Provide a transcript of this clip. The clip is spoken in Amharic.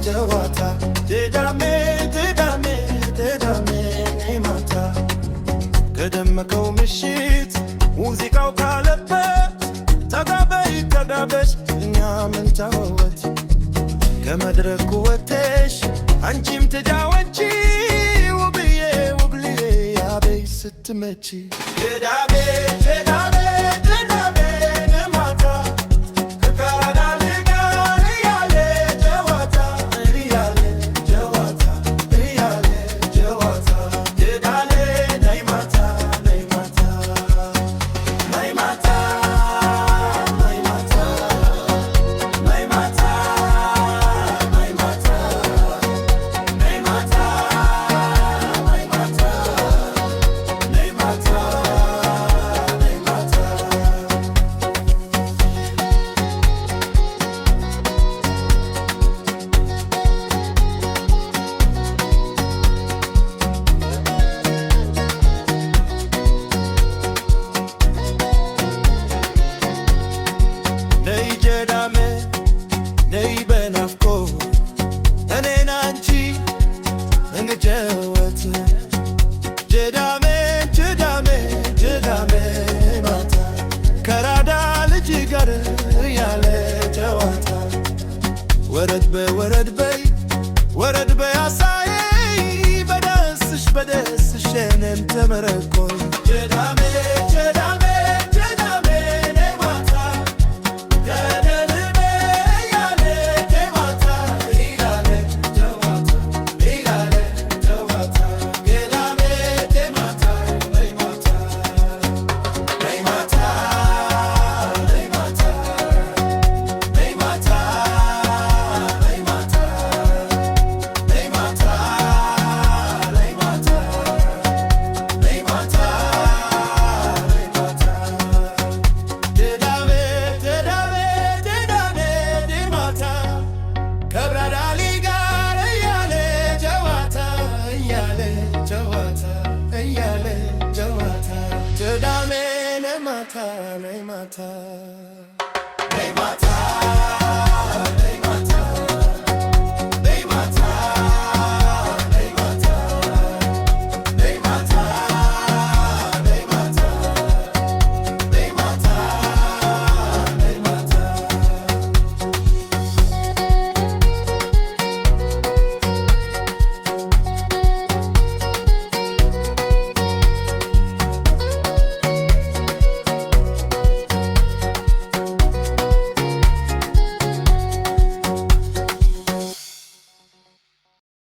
ጨዋታ ትዳሜ ትዳሜ ትዳሜ ነይ ማታ ከደመቀው ምሽት ሙዚቃው ካለበት ተጋበይ ተጋበሽ እኛ ምን ተወት ከመድረኩ ወጥተሽ አንቺም ተጫወቺ ውብዬ ውብልዬ አበይ ስትመጪ ትዳሜ ትዳሜ ትዳሜ ነይ ማታ ወረድ በይ አሳዬ በደስሽ በደስሽ እኔም ተመረኮይ ትዳሜ ትዳሜ ትዳሜ ነይ ማታ ገደልቤ እያለ ጨዋታ እያለ ጨዋታ እያለ ጨዋታ ገዳሜ ማታ ነይ ማታ ነይ ማታ ነይ ማታ ነይ ማታ ትዳሜ ነይ ማታ ነይ ማታ